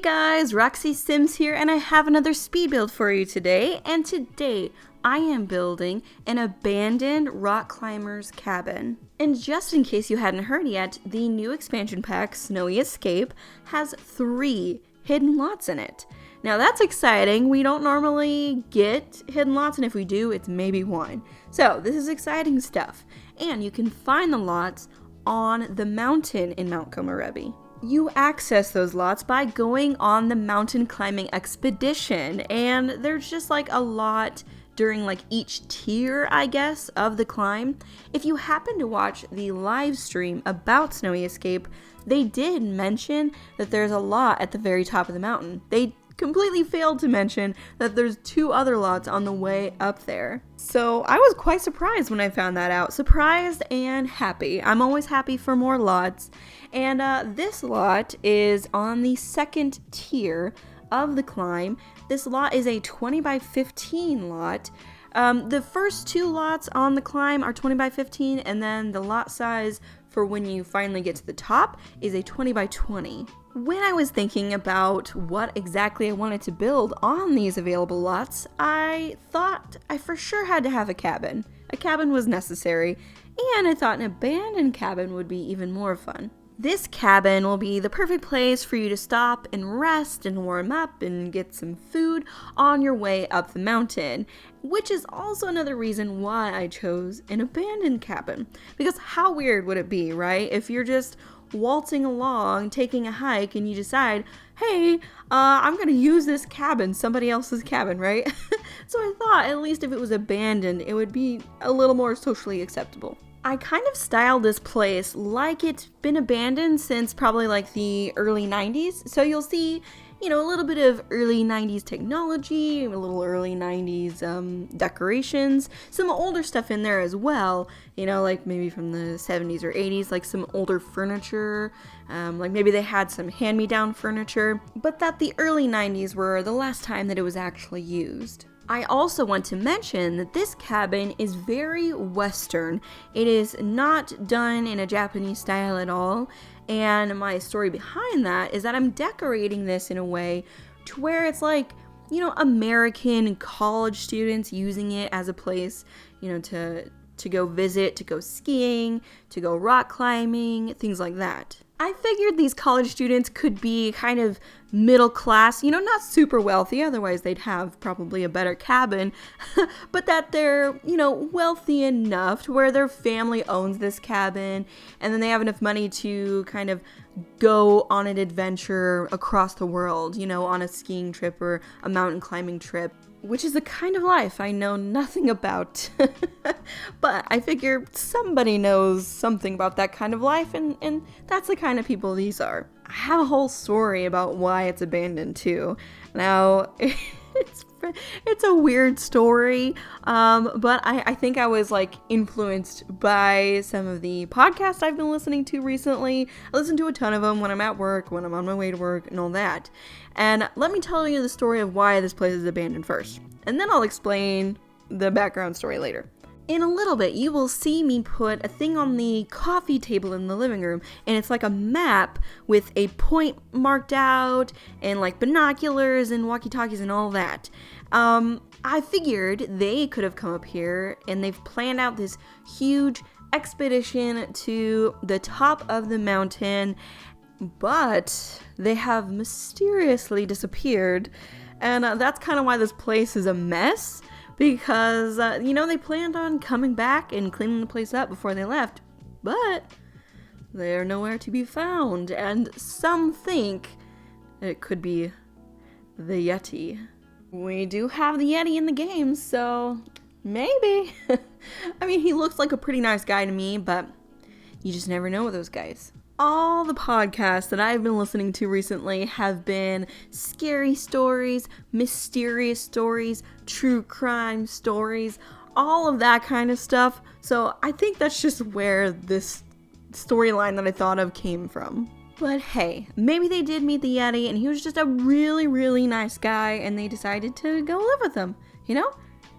guys, Roxxy Sims here, and I have another speed build for you today. And today, I am building an abandoned rock climber's cabin. And just in case you hadn't heard yet, the new expansion pack, Snowy Escape, has 3 hidden lots in it. Now that's exciting. We don't normally get hidden lots, and if we do, it's maybe 1. So this is exciting stuff. And you can find the lots on the mountain in Mount Komorebi. You access those lots by going on the mountain climbing expedition, and there's just like a lot during like each tier, I guess, of the climb. If you happen to watch the live stream about Snowy Escape, they did mention that there's a lot at the very top of the mountain. They completely failed to mention that there's 2 other lots on the way up there. So I was quite surprised when I found that out. Surprised and happy. I'm always happy for more lots. And this lot is on the 2nd tier of the climb. This lot is a 20 by 15 lot. The first 2 lots on the climb are 20 by 15, and then the lot size for when you finally get to the top is a 20 by 20. When I was thinking about what exactly I wanted to build on these available lots, I thought I for sure had to have a cabin. A cabin was necessary, and I thought an abandoned cabin would be even more fun. This cabin will be the perfect place for you to stop and rest and warm up and get some food on your way up the mountain, which is also another reason why I chose an abandoned cabin. Because how weird would it be, right? If you're just waltzing along, taking a hike, and you decide, hey, I'm gonna use this cabin, somebody else's cabin, right? So I thought at least if it was abandoned, it would be a little more socially acceptable. I kind of styled this place like it's been abandoned since probably like the early 90s. So you'll see, a little bit of early 90s technology, a little early 90s decorations, some older stuff in there as well, like maybe from the 70s or 80s, like some older furniture, like maybe they had some hand-me-down furniture, but that the early 90s were the last time that it was actually used. I also want to mention that this cabin is very Western. It is not done in a Japanese style at all, and my story behind that is that I'm decorating this in a way to where it's like, American college students using it as a place, to go visit, to go skiing, to go rock climbing, things like that. I figured these college students could be kind of middle class, not super wealthy, otherwise they'd have probably a better cabin, but that they're, wealthy enough to where their family owns this cabin, and then they have enough money to kind of go on an adventure across the world, on a skiing trip or a mountain climbing trip, which is the kind of life I know nothing about. But I figure somebody knows something about that kind of life, and that's the kind of people these are. I have a whole story about why it's abandoned too. Now, it's a weird story, but I think I was like influenced by some of the podcasts I've been listening to recently. I listen to a ton of them when I'm at work, when I'm on my way to work, and all that. And let me tell you the story of why this place is abandoned first, and then I'll explain the background story later. In a little bit, you will see me put a thing on the coffee table in the living room, and it's like a map with a point marked out, and like binoculars and walkie-talkies and all that. I figured they could have come up here, and they've planned out this huge expedition to the top of the mountain, but they have mysteriously disappeared, and that's kind of why this place is a mess. Because, they planned on coming back and cleaning the place up before they left, but they're nowhere to be found, and some think it could be the Yeti. We do have the Yeti in the game, so maybe. I mean, he looks like a pretty nice guy to me, but you just never know with those guys. All the podcasts that I've been listening to recently have been scary stories, mysterious stories, true crime stories, all of that kind of stuff. So I think that's just where this storyline that I thought of came from. But hey, maybe they did meet the Yeti and he was just a really, really nice guy and they decided to go live with him.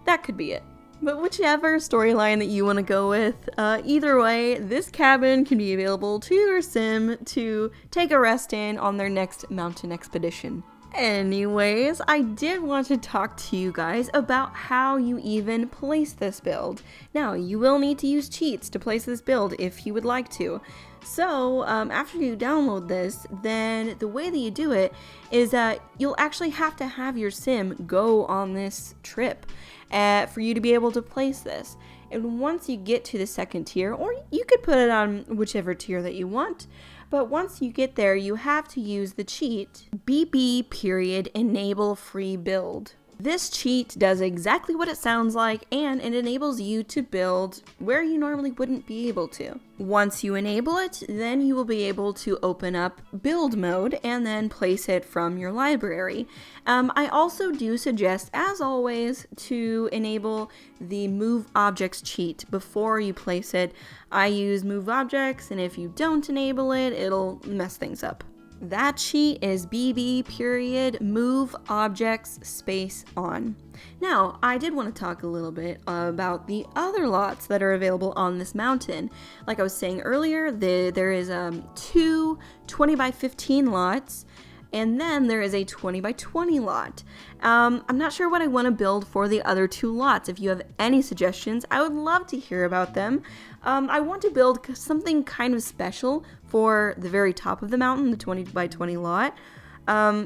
That could be it. But whichever storyline that you want to go with, either way, this cabin can be available to your sim to take a rest in on their next mountain expedition. Anyways, I did want to talk to you guys about how you even place this build. Now, you will need to use cheats to place this build if you would like to. So, after you download this, then the way that you do it is that you'll actually have to have your sim go on this trip for you to be able to place this. And once you get to the second tier, or you could put it on whichever tier that you want, but once you get there, you have to use the cheat BB.enable free build. This cheat does exactly what it sounds like, and it enables you to build where you normally wouldn't be able to. Once you enable it, then you will be able to open up build mode and then place it from your library. I also do suggest, as always, to enable the move objects cheat before you place it. I use move objects, and if you don't enable it, it'll mess things up. That cheat is BB.move objects space on. Now, I did want to talk a little bit about the other lots that are available on this mountain. Like I was saying earlier, there is 2 20x15 lots, and then there is a 20x20 lot. I'm not sure what I want to build for the other 2 lots. If you have any suggestions, I would love to hear about them. I want to build something kind of special for the very top of the mountain, the 20x20 lot.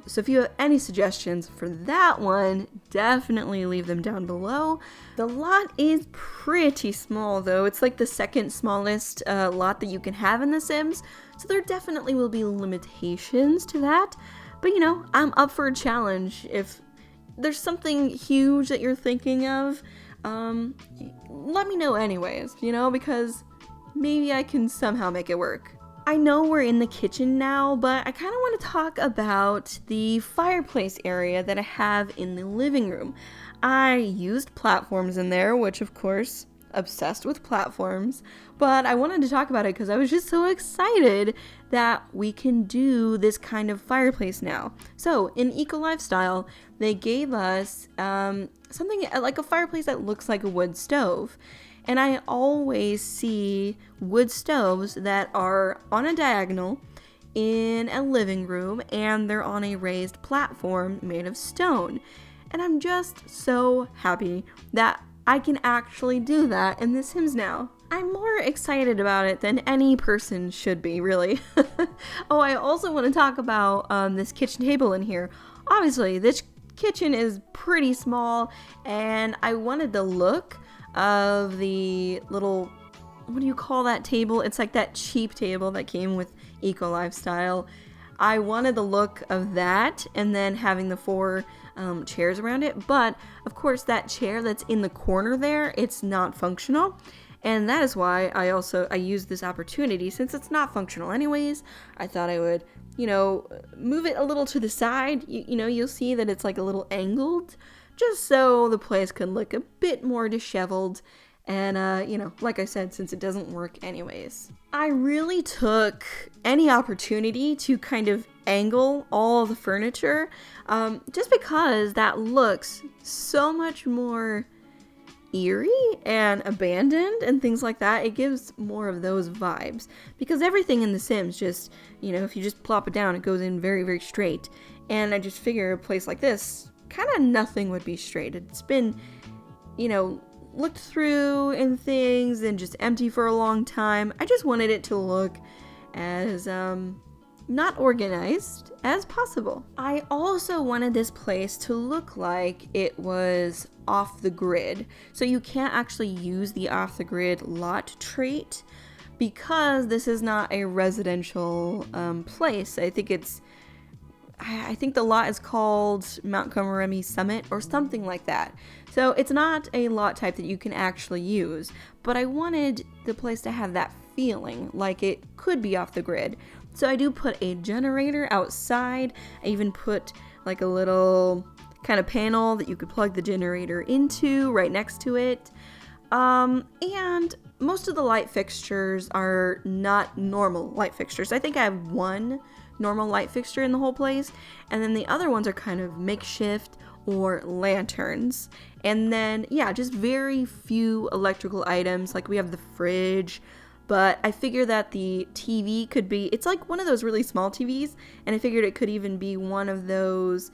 So if you have any suggestions for that one, definitely leave them down below. The lot is pretty small though. It's like the second smallest lot that you can have in The Sims. So there definitely will be limitations to that. But you know, I'm up for a challenge. If there's something huge that you're thinking of, let me know anyways, you know, because maybe I can somehow make it work. I know we're in the kitchen now, but I kind of want to talk about the fireplace area that I have in the living room. I used platforms in there, which of course, obsessed with platforms, but I wanted to talk about it because I was just so excited that we can do this kind of fireplace now. So in Eco Lifestyle, they gave us something like a fireplace that looks like a wood stove. And I always see wood stoves that are on a diagonal in a living room, and they're on a raised platform made of stone. And I'm just so happy that I can actually do that in The Sims now. I'm more excited about it than any person should be, really. Oh, I also want to talk about this kitchen table in here. Obviously, this kitchen is pretty small, and I wanted the look of the little, what do you call that table? It's like that cheap table that came with Eco Lifestyle. I wanted the look of that, and then having the 4 chairs around it. But of course, that chair that's in the corner there, it's not functional. And that is why I used this opportunity, since it's not functional anyways. I thought I would, you know, move it a little to the side. You know, you'll see that it's like a little angled, just so the place can look a bit more disheveled. And, you know, like I said, since it doesn't work anyways. I really took any opportunity to kind of angle all the furniture, just because that looks so much more eerie and abandoned and things like that. It gives more of those vibes, because everything in The Sims just, you know, if you just plop it down, it goes in very, very straight. And I just figure a place like this, kind of nothing would be straight. It's been, you know, looked through and things and just empty for a long time. I just wanted it to look as not organized as possible. I also wanted this place to look like it was off the grid. So you can't actually use the off the grid lot trait, because this is not a residential place. I think the lot is called Mount Komorebi Summit or something like that. So it's not a lot type that you can actually use, but I wanted the place to have that feeling like it could be off the grid. So I do put a generator outside. I even put like a little kind of panel that you could plug the generator into right next to it. And most of the light fixtures are not normal light fixtures. I think I have one normal light fixture in the whole place, and then the other ones are kind of makeshift or lanterns. And then, yeah, just very few electrical items. Like we have the fridge, but I figure that the TV could be, it's like one of those really small TVs, and I figured it could even be one of those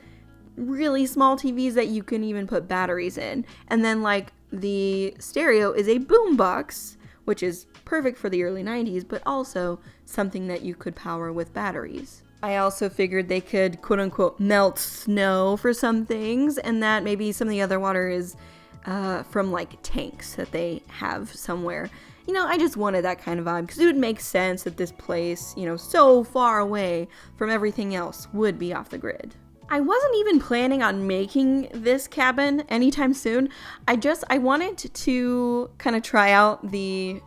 really small TVs that you can even put batteries in. And then like the stereo is a boombox, which is perfect for the early 90s, but also something that you could power with batteries. I also figured they could quote unquote melt snow for some things, and that maybe some of the other water is from like tanks that they have somewhere. You know, I just wanted that kind of vibe because it would make sense that this place, you know, so far away from everything else would be off the grid. I wasn't even planning on making this cabin anytime soon. I wanted to kind of try out the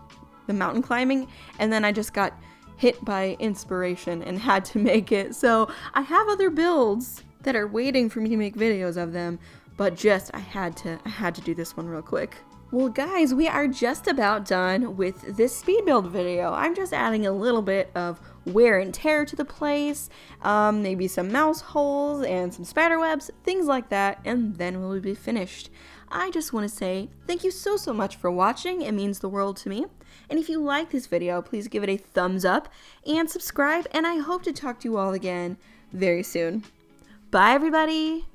mountain climbing, and then I just got hit by inspiration and had to make it. So I have other builds that are waiting for me to make videos of them, but just I had to do this one real quick. Well guys, we are just about done with this speed build video. I'm just adding a little bit of wear and tear to the place, maybe some mouse holes and some spider webs, things like that, and then we'll be finished. I just want to say thank you so much for watching. It means the world to me. And if you like this video, please give it a thumbs up and subscribe, and I hope to talk to you all again very soon. Bye everybody!